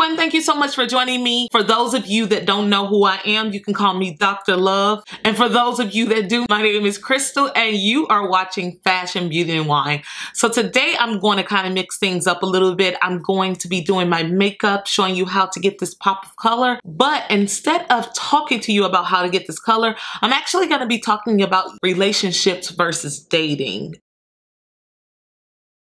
everyone, thank you so much for joining me. For those of you that don't know who I am, you can call me Dr. Love. And for those of you that do, my name is Crystal and you are watching Fashion, Beauty, and Wine. So today I'm going to kind of mix things up a little bit. I'm going to be doing my makeup, showing you how to get this pop of color. But instead of talking to you about how to get this color, I'm actually going to be talking about relationships versus dating.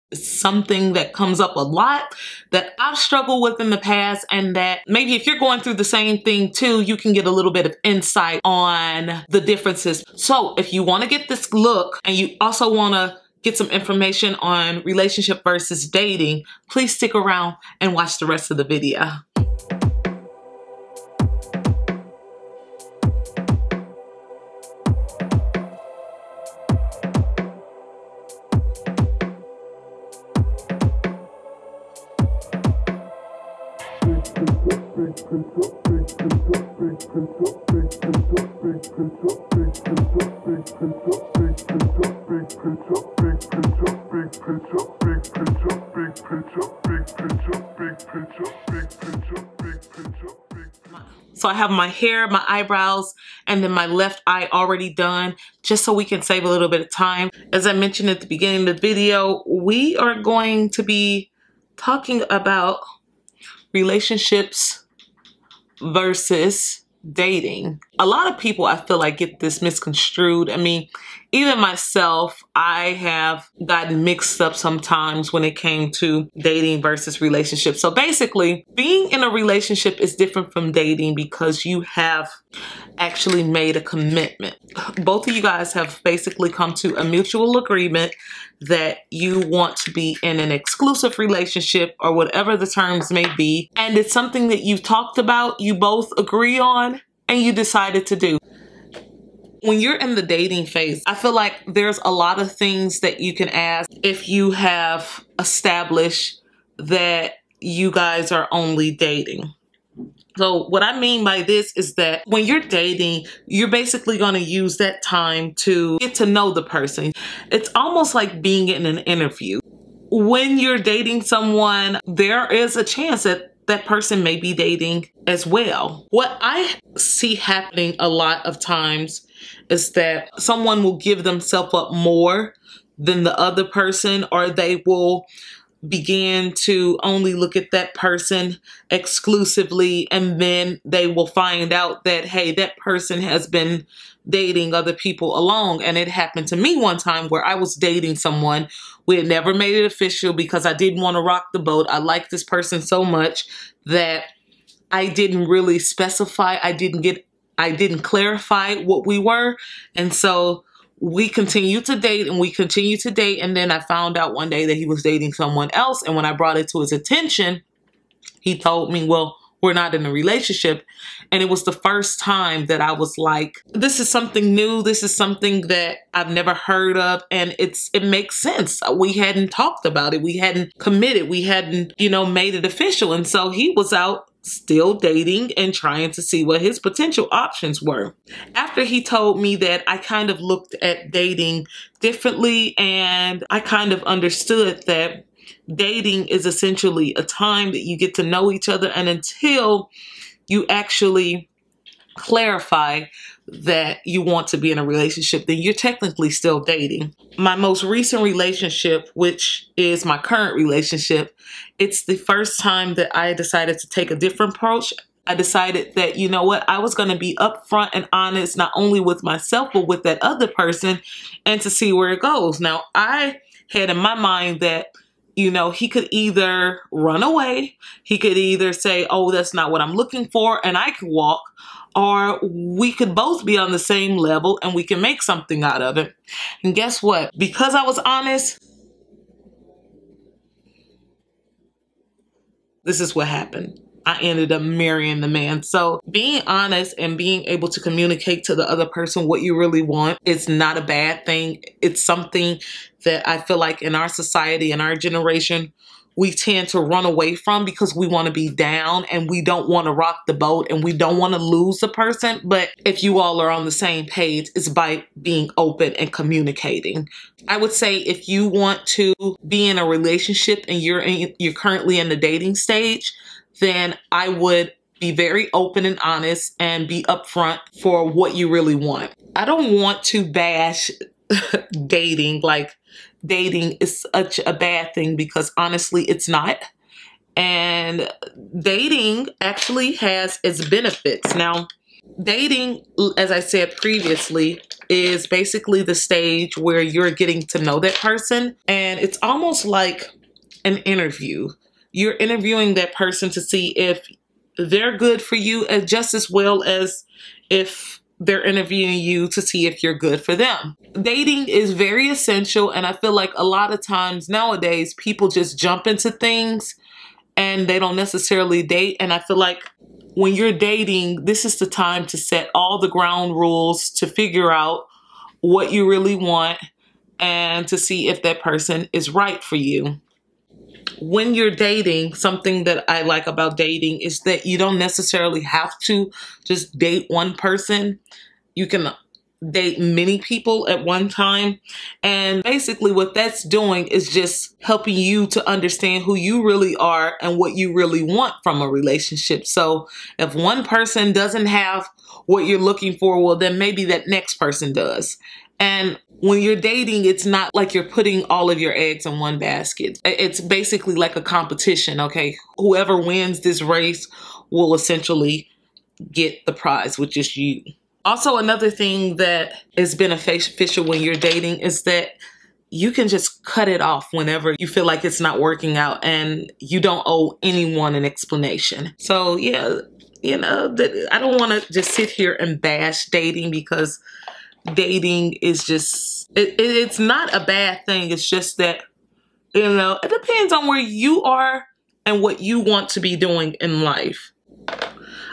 It's something that comes up a lot that I've struggled with in the past, and that maybe if you're going through the same thing too, you can get a little bit of insight on the differences. So if you want to get this look and you also want to get some information on relationship versus dating, please stick around and watch the rest of the video. So I have my hair, my eyebrows, and then my left eye already done, just so we can save a little bit of time. As I mentioned at the beginning of the video, we are going to be talking about relationships versus dating. A lot of people, I feel like, get this misconstrued. I mean, even myself, I have gotten mixed up sometimes when it came to dating versus relationships. So basically, being in a relationship is different from dating because you have actually made a commitment. Both of you guys have basically come to a mutual agreement that you want to be in an exclusive relationship or whatever the terms may be. And it's something that you've talked about, you both agree on, and you decided to do. When you're in the dating phase, I feel like there's a lot of things that you can ask if you have established that you guys are only dating. So what I mean by this is that when you're dating, you're basically going to use that time to get to know the person. It's almost like being in an interview. When you're dating someone, there is a chance that that person may be dating as well. What I see happening a lot of times is that someone will give themselves up more than the other person, or they will begin to only look at that person exclusively, and then they will find out that, hey, that person has been dating other people along. And it happened to me one time where I was dating someone. We had never made it official because I didn't want to rock the boat. I liked this person so much that I didn't really specify. I didn't clarify what we were. And so we continued to date and we continued to date. And then I found out one day that he was dating someone else. And when I brought it to his attention, he told me, well, we're not in a relationship. And it was the first time that I was like, this is something new. This is something that I've never heard of. And it makes sense. We hadn't talked about it. We hadn't committed. We hadn't, made it official. And so he was out still dating and trying to see what his potential options were. After he told me that, I kind of looked at dating differently, and I kind of understood that dating is essentially a time that you get to know each other, and until you actually clarify that you want to be in a relationship, then you're technically still dating. My most recent relationship, which is my current relationship, it's the first time that I decided to take a different approach. I decided that, you know what, I was going to be upfront and honest, not only with myself, but with that other person, and to see where it goes. Now, I had in my mind that, he could either run away, he could either say, oh, that's not what I'm looking for, and I could walk, or we could both be on the same level and we can make something out of it. And guess what? Because I was honest, this is what happened. I ended up marrying the man. So being honest and being able to communicate to the other person what you really want is not a bad thing. It's something that I feel like in our society, in our generation, we tend to run away from because we want to be down and we don't want to rock the boat and we don't want to lose the person. But if you all are on the same page, it's by being open and communicating. I would say if you want to be in a relationship and you're currently in the dating stage, then I would be very open and honest and be upfront for what you really want. I don't want to bash dating, like dating is such a bad thing, because honestly it's not. And dating actually has its benefits. Now, dating, as I said previously, is basically the stage where you're getting to know that person, and it's almost like an interview. You're interviewing that person to see if they're good for you just as well as if they're interviewing you to see if you're good for them. Dating is very essential, and I feel like a lot of times nowadays people just jump into things and they don't necessarily date. And I feel like when you're dating, this is the time to set all the ground rules, to figure out what you really want and to see if that person is right for you. When you're dating, something that I like about dating is that you don't necessarily have to just date one person. You can date many people at one time. And basically what that's doing is just helping you to understand who you really are and what you really want from a relationship. So if one person doesn't have what you're looking for, well, then maybe that next person does. And when you're dating, it's not like you're putting all of your eggs in one basket. It's basically like a competition, okay? Whoever wins this race will essentially get the prize, which is you. Also, another thing that is beneficial when you're dating is that you can just cut it off whenever you feel like it's not working out, and you don't owe anyone an explanation. So yeah, you know, I don't want to just sit here and bash dating, because dating is just, it's not a bad thing. It's just that, you know, it depends on where you are and what you want to be doing in life.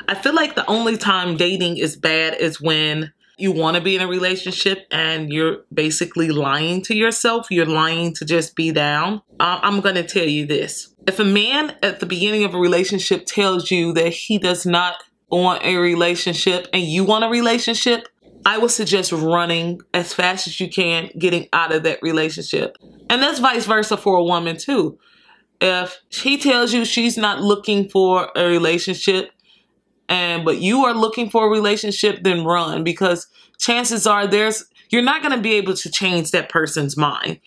I feel like the only time dating is bad is when you want to be in a relationship and you're basically lying to yourself. You're lying to just be down. I'm going to tell you this. If a man at the beginning of a relationship tells you that he does not want a relationship and you want a relationship, I would suggest running as fast as you can, getting out of that relationship. And that's vice versa for a woman too. If she tells you she's not looking for a relationship, but you are looking for a relationship, then run, because chances are you're not going to be able to change that person's mind.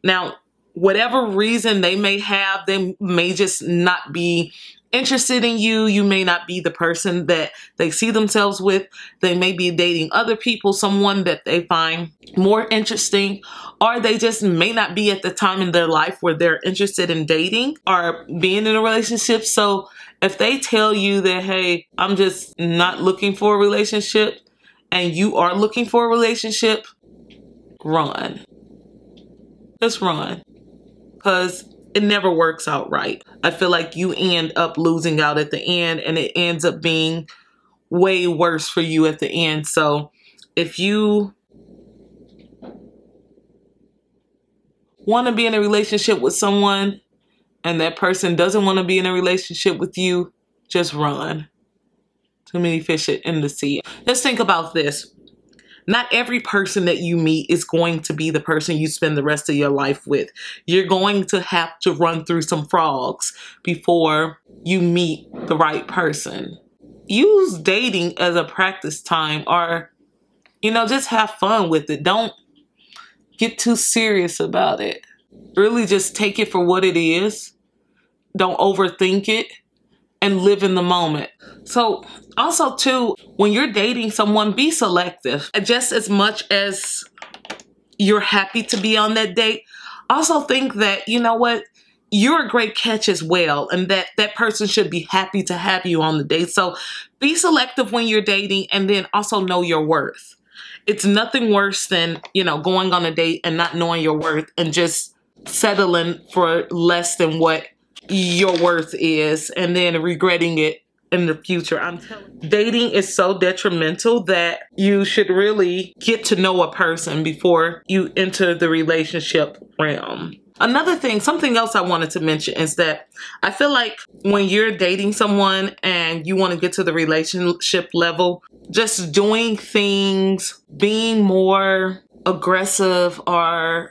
Now, whatever reason they may have, they may just not be interested in you. You may not be the person that they see themselves with. They may be dating other people, someone that they find more interesting, or they just may not be at the time in their life where they're interested in dating or being in a relationship. So if they tell you that, hey, I'm just not looking for a relationship, and you are looking for a relationship, run. Just run. Because it never works out right. I feel like you end up losing out at the end, and it ends up being way worse for you at the end. So if you want to be in a relationship with someone and that person doesn't want to be in a relationship with you, just run. Too many fish in the sea. Let's think about this. Not every person that you meet is going to be the person you spend the rest of your life with. You're going to have to run through some frogs before you meet the right person. Use dating as a practice time, or, you know, just have fun with it. Don't get too serious about it. Really just take it for what it is. Don't overthink it, and live in the moment. So also too, when you're dating someone, be selective. Just as much as you're happy to be on that date, also think that, you know what, you're a great catch as well, and that that person should be happy to have you on the date. So be selective when you're dating, and then also know your worth. It's nothing worse than, you know, going on a date and not knowing your worth and just settling for less than what your worth is, and then regretting it in the future. I'm telling you, dating is so detrimental that you should really get to know a person before you enter the relationship realm. Another thing, something else I wanted to mention is that I feel like when you're dating someone and you want to get to the relationship level, just doing things, being more aggressive or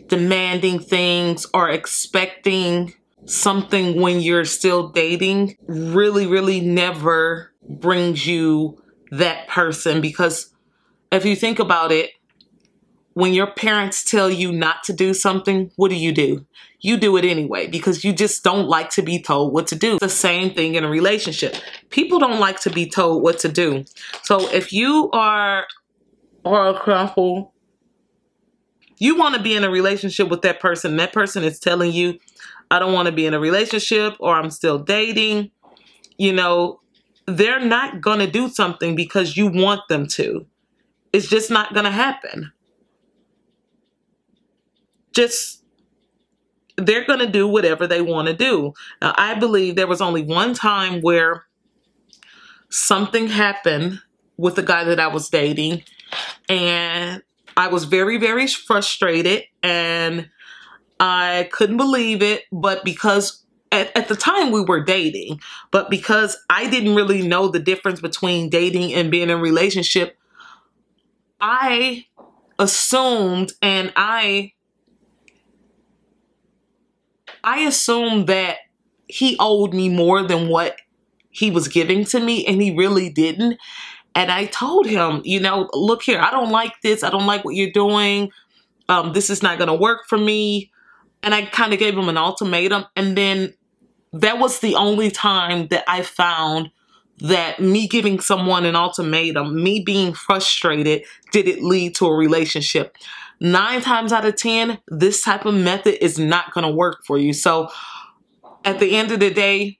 demanding things or expecting something when you're still dating really never brings you that person. Because if you think about it, when your parents tell you not to do something, what do? You do it anyway because you just don't like to be told what to do. The same thing in a relationship. People don't like to be told what to do. So if you are a couple, you want to be in a relationship with that person is telling you, I don't want to be in a relationship or I'm still dating, you know, they're not going to do something because you want them to. It's just not going to happen. They're going to do whatever they want to do. Now, I believe there was only one time where something happened with the guy that I was dating, and I was very frustrated, and I couldn't believe it, but because at the time we were dating, but because I didn't really know the difference between dating and being in a relationship, I assumed and I assumed that he owed me more than what he was giving to me, and he really didn't. And I told him, you know, look here, I don't like this. I don't like what you're doing. This is not going to work for me. And I kind of gave him an ultimatum. And then that was the only time that I found that me giving someone an ultimatum, me being frustrated, did it lead to a relationship. 9 times out of 10, this type of method is not going to work for you. So at the end of the day,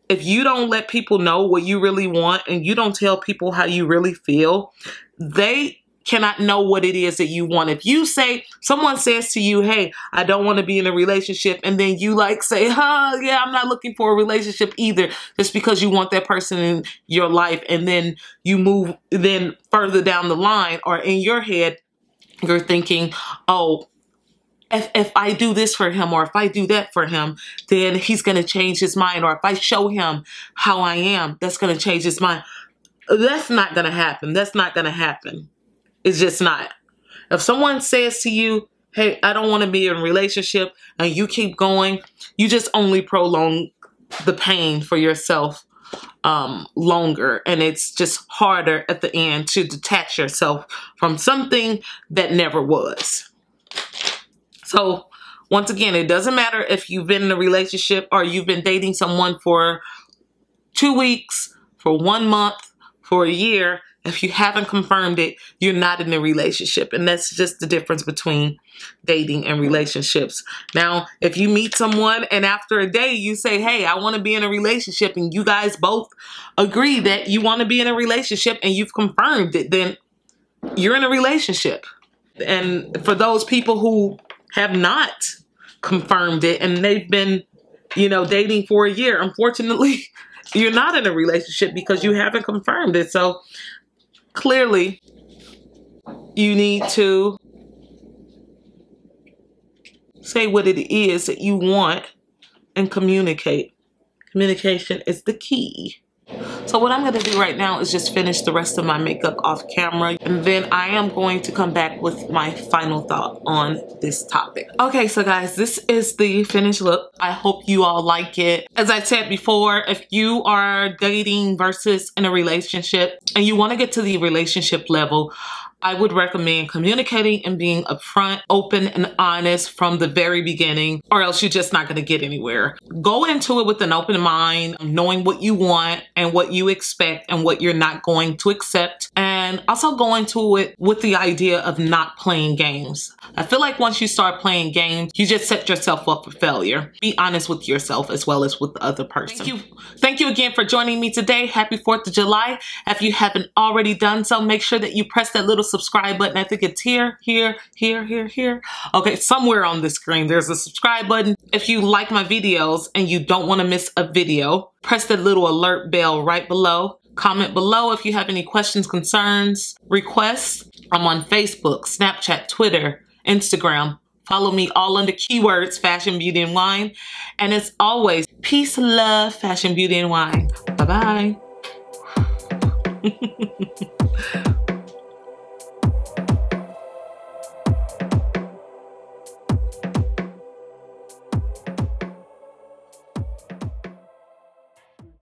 if you don't let people know what you really want and you don't tell people how you really feel, they cannot know what it is that you want. If you say, someone says to you, hey, I don't want to be in a relationship, and then you like say, yeah, I'm not looking for a relationship either, just because you want that person in your life, and then you move then further down the line, or in your head, you're thinking, oh, if I do this for him or if I do that for him, then he's going to change his mind. Or if I show him how I am, that's going to change his mind. That's not going to happen. That's not going to happen. It's just not. If someone says to you, hey, I don't want to be in a relationship, and you keep going, you just only prolong the pain for yourself longer, and it's just harder at the end to detach yourself from something that never was. So once again, it doesn't matter if you've been in a relationship or you've been dating someone for 2 weeks, for 1 month, for a year. If you haven't confirmed it, you're not in a relationship. And that's just the difference between dating and relationships. Now, if you meet someone and after a day you say, hey, I want to be in a relationship, and you guys both agree that you want to be in a relationship and you've confirmed it, then you're in a relationship. And for those people who have not confirmed it and they've been, you know, dating for a year, unfortunately, you're not in a relationship because you haven't confirmed it. So clearly, you need to say what it is that you want and communicate. Communication is the key. So what I'm going to do right now is just finish the rest of my makeup off camera, and then I am going to come back with my final thought on this topic. Okay, so guys, this is the finished look. I hope you all like it. As I said before, if you are dating versus in a relationship and you want to get to the relationship level, I would recommend communicating and being upfront, open, and honest from the very beginning, or else you're just not going to get anywhere. Go into it with an open mind, knowing what you want and what you expect and what you're not going to accept. And also go into it with the idea of not playing games. I feel like once you start playing games, you just set yourself up for failure. Be honest with yourself as well as with the other person. Thank you again for joining me today. Happy 4th of July. If you haven't already done so, make sure that you press that little subscribe button. I think it's here. Okay, somewhere on the screen there's a subscribe button. If you like my videos and you don't want to miss a video, press that little alert bell right below. Comment below if you have any questions, concerns, requests. I'm on Facebook, Snapchat, Twitter, Instagram. Follow me all under keywords, fashion, beauty, and wine. And as always, peace, love, fashion, beauty, and wine. Bye-bye.